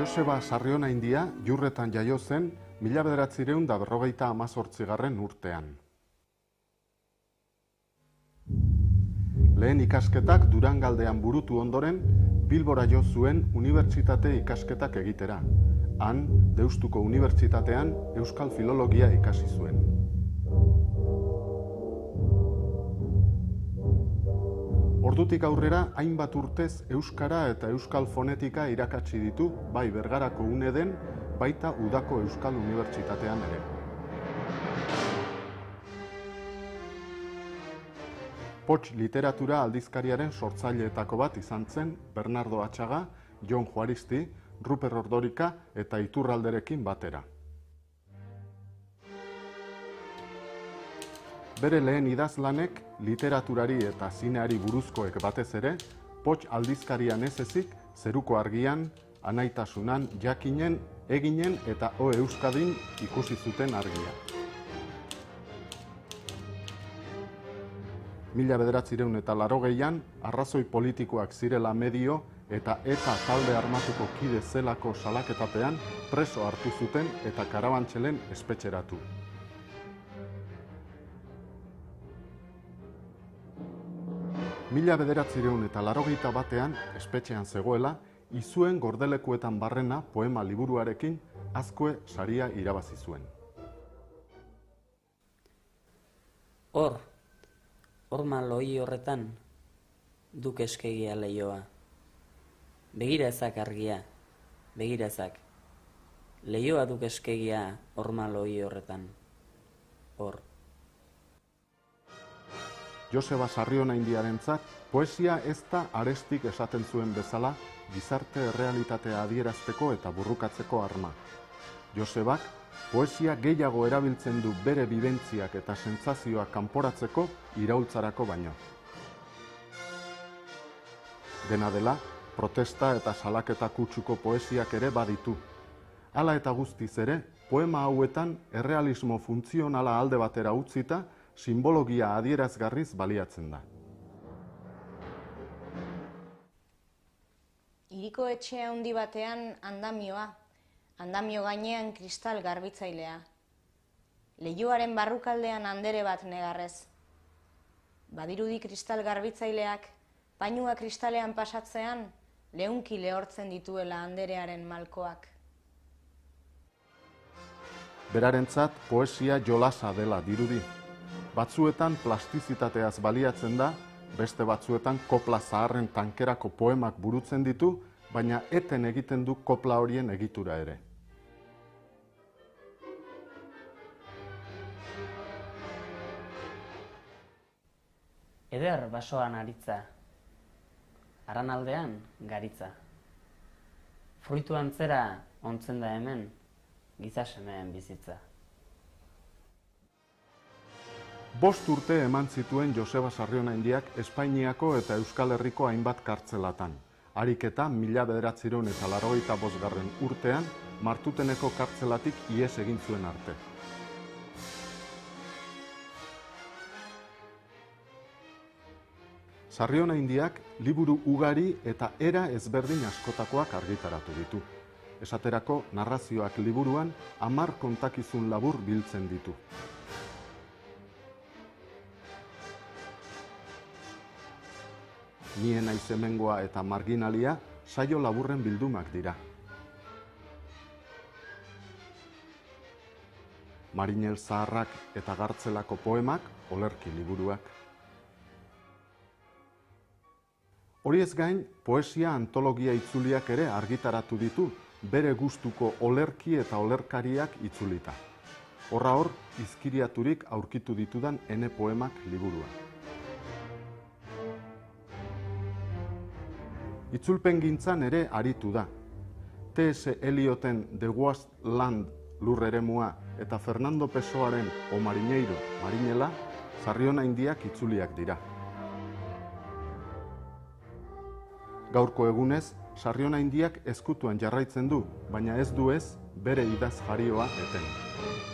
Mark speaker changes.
Speaker 1: Joseba Sarrionaindia Jurretan jaio zen 1958 urtean. Lehen ikasketak Durangaldean burutu ondoren, Bilbora jo zuen unibertsitate ikasketak egitera. Han, Deustuko Unibertsitatean Euskal Filologia ikasi zuen. Ordutik aurrera, hainbat urtez euskara eta euskal fonetika irakatsi ditu, bai Bergarako UNED-en, baita Udako Euskal Unibertsitatean ere. Pots literatura aldizkariaren sortzaileetako bat izan zen Bernardo Atxaga, Jon Juaristi, Ruper Ordorika eta Iturralderekin batera. Bere lehen idazlanek literaturari eta zineari buruzkoek batez ere, Pots aldizkarian ez ezik, Zeruko Argian, Anaitasunan, Jakinen, Eginen eta O Euskadin ikusi zuten argia. 1980an, arrazoi politikoak zirela medio eta talde armatuko kide zelako salaketapean preso hartu zuten eta Karabantxelen espetxeratu. Mila 1981an espetxean zegoela, Izuen gordelekuetan barrena poema liburuarekin Azkue saria irabazi zuen.
Speaker 2: Horma lohi horretan, duk eskegia lehioa. Begira ezak argia, begira ezak. Lehioa duk eskegia horma lohi horretan.
Speaker 1: Joseba Sarrionaindiarentzat, poesia ez da arestik esaten zuen bezala, gizarte errealitatea adierazteko eta burrukatzeko arma. Josebak, poesia gehiago erabiltzen du bere bibentziak eta sentsazioak kanporatzeko iraultzarako baino. Dena dela, protesta eta salaketa kutsuko poesiak ere baditu. Hala eta guztiz ere, poema hauetan errealismo funtzionala alde batera utzita, simbologia adierazgarriz baliatzen da.
Speaker 3: Hiriko etxe handi batean andamioa, andamio gainean kristal garbitzailea. Leihoaren barrukaldean andere bat negarrez. Badirudi kristal garbitzaileak, painua kristalean pasatzean, leunki lehortzen dituela anderearen malkoak.
Speaker 1: Berarentzat poesia jolasa dela dirudi. Batzuetan plastizitateaz baliatzen da, beste batzuetan kopla zaharren tankerako poemak burutzen ditu, baina eten egiten du kopla horien egitura ere.
Speaker 2: Eder basoan aritza, aranaldean garitza. Fruitu antzera ontzen da hemen, gizasemeen bizitza.
Speaker 1: 5 urte eman zituen Joseba Sarrionaindiak Espainiako eta Euskal Herriko hainbat kartzelatan. Harik eta 1985 urtean Martuteneko kartzelatik ihes egin zuen arte. Sarrionaindiak liburu ugari eta era ezberdin askotakoak argitaratu ditu. Esaterako, narrazioak liburuan 10 kontakizun labur biltzen ditu. Ni naiz hemengoa eta marginalia saio laburren bildumak dira. Marinel Zaharrak eta Gartzelako poemak olerki liburuak. Horiez gain, poesia antologia itzuliak ere argitaratu ditu, bere gustuko olerki eta olerkariak itzulita. Horra hor, izkiriaturik aurkitu ditudan ene poemak liburua. Itzulpengintzan ere aritu da. T.S. Elioten The Wasteland lur eremua eta Fernando Pessoaren O Mariñeiro, Marinela, Sarrionaindiak itzuliak dira. Gaurko egunez, Sarrionaindiak ezkutuan jarraitzen du, baina ez du bere idaz jarioa eten.